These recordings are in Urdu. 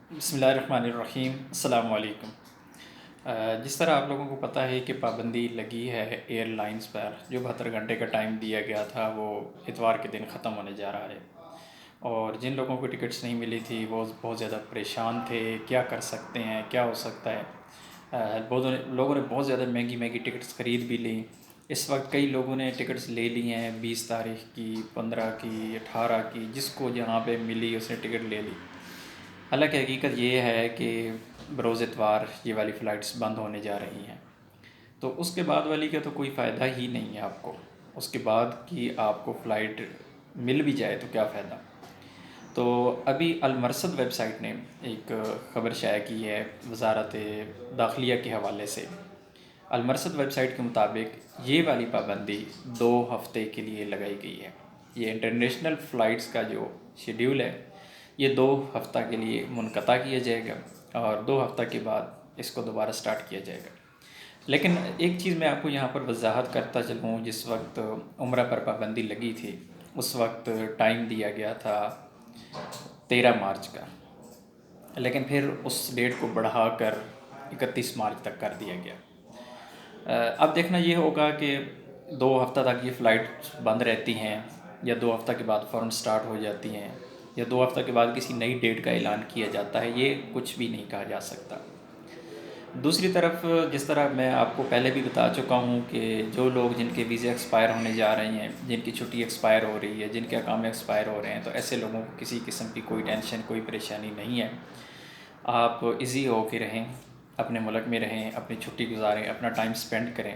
بسم اللہ الرحمن الرحیم، السلام علیکم۔ جس طرح آپ لوگوں کو پتہ ہے کہ پابندی لگی ہے ایئر لائنز پر، جو 72 گھنٹے کا ٹائم دیا گیا تھا وہ اتوار کے دن ختم ہونے جا رہا ہے، اور جن لوگوں کو ٹکٹس نہیں ملی تھی وہ بہت زیادہ پریشان تھے، کیا کر سکتے ہیں، کیا ہو سکتا ہے۔ لوگوں نے بہت زیادہ مہنگی مہنگی ٹکٹس خرید بھی لیں۔ اس وقت کئی لوگوں نے ٹکٹس لے لی ہیں، 20 تاریخ کی، 15 کی، 18 کی، جس کو جہاں پہ ملی اس نے ٹکٹ لے لی۔ حالانکہ حقیقت یہ ہے کہ بروز اتوار یہ والی فلائٹس بند ہونے جا رہی ہیں، تو اس کے بعد والی کا تو کوئی فائدہ ہی نہیں ہے آپ کو۔ اس کے بعد کی آپ کو فلائٹ مل بھی جائے تو کیا فائدہ۔ تو ابھی المرصد ویب سائٹ نے ایک خبر شائع کی ہے وزارت داخلیہ کے حوالے سے۔ المرصد ویب سائٹ کے مطابق یہ والی پابندی 2 ہفتے کے لیے لگائی گئی ہے۔ یہ انٹرنیشنل فلائٹس کا جو شیڈیول ہے یہ 2 ہفتہ کے لیے منقطع کیا جائے گا، اور 2 ہفتہ کے بعد اس کو دوبارہ سٹارٹ کیا جائے گا۔ لیکن ایک چیز میں آپ کو یہاں پر وضاحت کرتا چلوں، جس وقت عمرہ پر پابندی لگی تھی اس وقت ٹائم دیا گیا تھا 13 مارچ کا، لیکن پھر اس ڈیٹ کو بڑھا کر 31 مارچ تک کر دیا گیا۔ اب دیکھنا یہ ہوگا کہ 2 ہفتہ تک یہ فلائٹ بند رہتی ہیں، یا 2 ہفتہ کے بعد فوراً سٹارٹ ہو جاتی ہیں، یا 2 ہفتہ کے بعد کسی نئی ڈیٹ کا اعلان کیا جاتا ہے، یہ کچھ بھی نہیں کہا جا سکتا۔ دوسری طرف جس طرح میں آپ کو پہلے بھی بتا چکا ہوں کہ جو لوگ جن کے ویزے ایکسپائر ہونے جا رہے ہیں، جن کی چھٹی ایکسپائر ہو رہی ہے، جن کے اقامے ایکسپائر ہو رہے ہیں، تو ایسے لوگوں کو کسی قسم کی کوئی ٹینشن، کوئی پریشانی نہیں ہے۔ آپ ایزی ہو کے رہیں، اپنے ملک میں رہیں، اپنی چھٹی گزاریں، اپنا ٹائم سپینڈ کریں،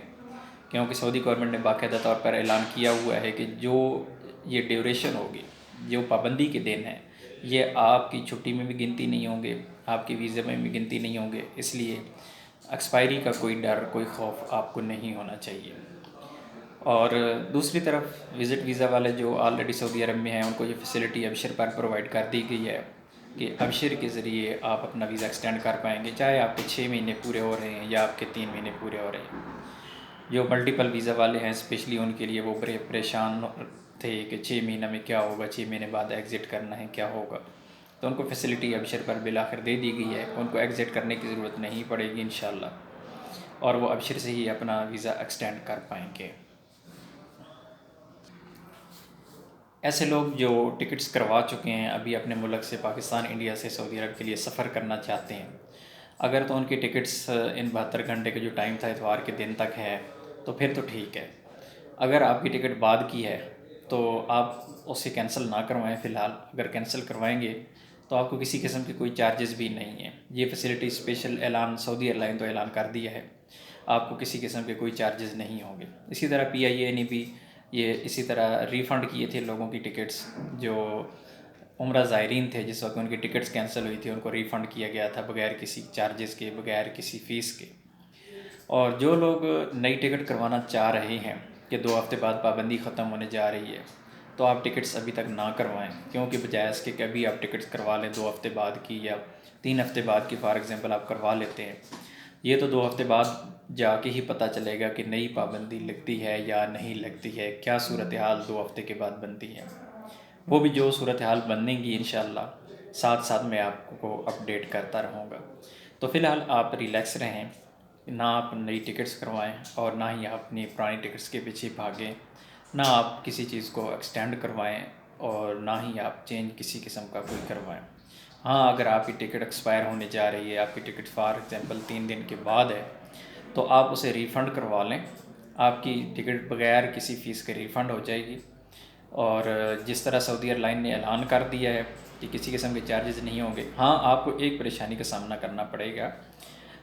کیونکہ سعودی گورنمنٹ نے باقاعدہ طور پر اعلان کیا ہوا ہے کہ جو یہ ڈیوریشن ہوگی، جو پابندی کے دن ہیں، یہ آپ کی چھٹی میں بھی گنتی نہیں ہوں گے، آپ کی ویزے میں بھی گنتی نہیں ہوں گے، اس لیے ایکسپائری کا کوئی ڈر، کوئی خوف آپ کو نہیں ہونا چاہیے۔ اور دوسری طرف وزٹ ویزا والے جو آلریڈی سعودی عرب میں ہیں، ان کو یہ فیسلٹی ابشر پر پرووائڈ کر دی گئی ہے کہ ابشر کے ذریعے آپ اپنا ویزا ایکسٹینڈ کر پائیں گے، چاہے آپ کے 6 مہینے پورے ہو رہے ہیں یا آپ کے 3 مہینے پورے ہو رہے ہیں۔ جو ملٹیپل ویزا والے ہیں اسپیشلی ان کے لیے وہ بڑے پریشان تھے کہ 6 مہینہ میں کیا ہوگا، 6 مہینے بعد ایگزٹ کرنا ہے، کیا ہوگا، تو ان کو فیسلٹی ابشر پر بالآخر دے دی گئی ہے، ان کو ایگزٹ کرنے کی ضرورت نہیں پڑے گی انشاءاللہ، اور وہ ابشر سے ہی اپنا ویزا ایکسٹینڈ کر پائیں گے۔ ایسے لوگ جو ٹکٹس کروا چکے ہیں، ابھی اپنے ملک سے، پاکستان، انڈیا سے سعودی عرب کے لیے سفر کرنا چاہتے ہیں، اگر تو ان کی ٹکٹس ان 72 گھنٹے کا جو ٹائم تھا اتوار کے دن تک ہے تو پھر تو ٹھیک ہے۔ اگر آپ کی ٹکٹ بعد کی ہے تو آپ اسے کینسل نہ کروائیں فی الحال۔ اگر کینسل کروائیں گے تو آپ کو کسی قسم کی کوئی چارجز بھی نہیں ہیں۔ یہ فیسلٹی اسپیشل اعلان سعودی ایئر لائن تو اعلان کر دیا ہے، آپ کو کسی قسم کے کوئی چارجز نہیں ہوں گے۔ اسی طرح پی آئی اے نے بھی یہ اسی طرح ریفنڈ کیے تھے لوگوں کی ٹکٹس، جو عمرہ زائرین تھے، جس وقت ان کی ٹکٹس کینسل ہوئی تھی ان کو ریفنڈ کیا گیا تھا بغیر کسی چارجز کے، بغیر کسی فیس کے۔ اور جو لوگ نئی ٹکٹ کروانا چاہ رہے ہیں کہ 2 ہفتے بعد پابندی ختم ہونے جا رہی ہے، تو آپ ٹکٹس ابھی تک نہ کروائیں، کیونکہ بجائے اس کے کہ ابھی آپ ٹکٹس کروا لیں 2 ہفتے بعد کی یا 3 ہفتے بعد کی، فار ایگزامپل آپ کروا لیتے ہیں، یہ تو 2 ہفتے بعد جا کے ہی پتہ چلے گا کہ نئی پابندی لگتی ہے یا نہیں لگتی ہے، کیا صورتحال 2 ہفتے کے بعد بنتی ہے۔ وہ بھی جو صورتحال بننے گی انشاءاللہ ساتھ ساتھ میں آپ کو اپڈیٹ کرتا رہوں گا۔ تو فی الحال آپ ریلیکس رہیں، نہ آپ نئی ٹکٹس کروائیں اور نہ ہی آپ اپنی پرانی ٹکٹس کے پیچھے بھاگیں، نہ آپ کسی چیز کو ایکسٹینڈ کروائیں اور نہ ہی آپ چینج کسی قسم کا کوئی کروائیں۔ ہاں، اگر آپ کی ٹکٹ ایکسپائر ہونے جا رہی ہے، آپ کی ٹکٹ فار ایگزامپل 3 دن کے بعد ہے، تو آپ اسے ریفنڈ کروا لیں، آپ کی ٹکٹ بغیر کسی فیس کے ریفنڈ ہو جائے گی۔ اور جس طرح سعودی ایئر لائن نے اعلان کر دیا ہے کہ کسی قسم کے چارجز نہیں ہوں گے، ہاں آپ کو ایک پریشانی کا سامنا کرنا پڑے گا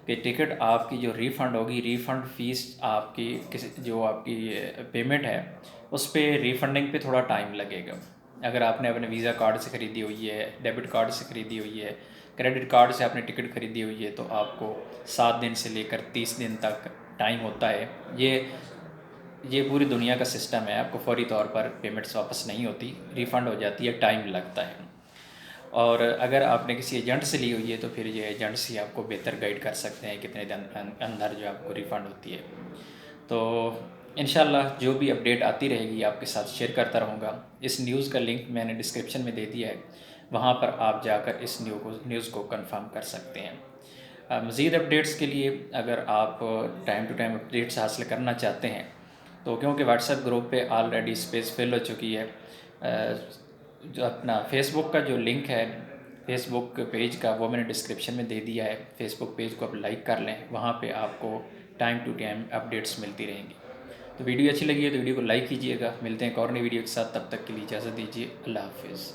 کہ ٹکٹ آپ کی جو ریفنڈ ہوگی، ریفنڈ فیس آپ کی جو آپ کی پیمنٹ ہے اس پہ ریفنڈنگ پہ تھوڑا ٹائم لگے گا۔ اگر آپ نے اپنے ویزا کارڈ سے خریدی ہوئی ہے، ڈیبٹ کارڈ سے خریدی ہوئی ہے، کریڈٹ کارڈ سے آپ نے ٹکٹ خریدی ہوئی ہے، تو آپ کو 7 دن سے لے کر 30 دن تک ٹائم ہوتا ہے۔ یہ پوری دنیا کا سسٹم ہے، آپ کو فوری طور پر پیمنٹس واپس نہیں ہوتی، ریفنڈ ہو جاتی ہے، ٹائم لگتا ہے۔ اور اگر آپ نے کسی ایجنٹ سے لی ہوئی ہے تو پھر یہ ایجنٹس ہی آپ کو بہتر گائیڈ کر سکتے ہیں کتنے دن اندر جو آپ کو ریفنڈ ہوتی ہے۔ تو انشاءاللہ جو بھی اپڈیٹ آتی رہے گی آپ کے ساتھ شیئر کرتا رہوں گا۔ اس نیوز کا لنک میں نے ڈسکرپشن میں دے دیا ہے، وہاں پر آپ جا کر اس نیوز کو کنفرم کر سکتے ہیں۔ مزید اپڈیٹس کے لیے اگر آپ ٹائم ٹو ٹائم اپڈیٹس حاصل کرنا چاہتے ہیں تو کیونکہ واٹس ایپ گروپ پہ آلریڈی اسپیس فل ہو چکی ہے، جو اپنا فیس بک کا جو لنک ہے فیس بک پیج کا وہ میں نے ڈسکرپشن میں دے دیا ہے، فیس بک پیج کو آپ لائک کر لیں، وہاں پہ آپ کو ٹائم ٹو ٹائم اپڈیٹس ملتی رہیں گی۔ تو ویڈیو اچھی لگی ہے تو ویڈیو کو لائک کیجیے گا، ملتے ہیں ایک اور نئی ویڈیو کے ساتھ، تب تک کے لیے اجازت دیجیے، اللہ حافظ۔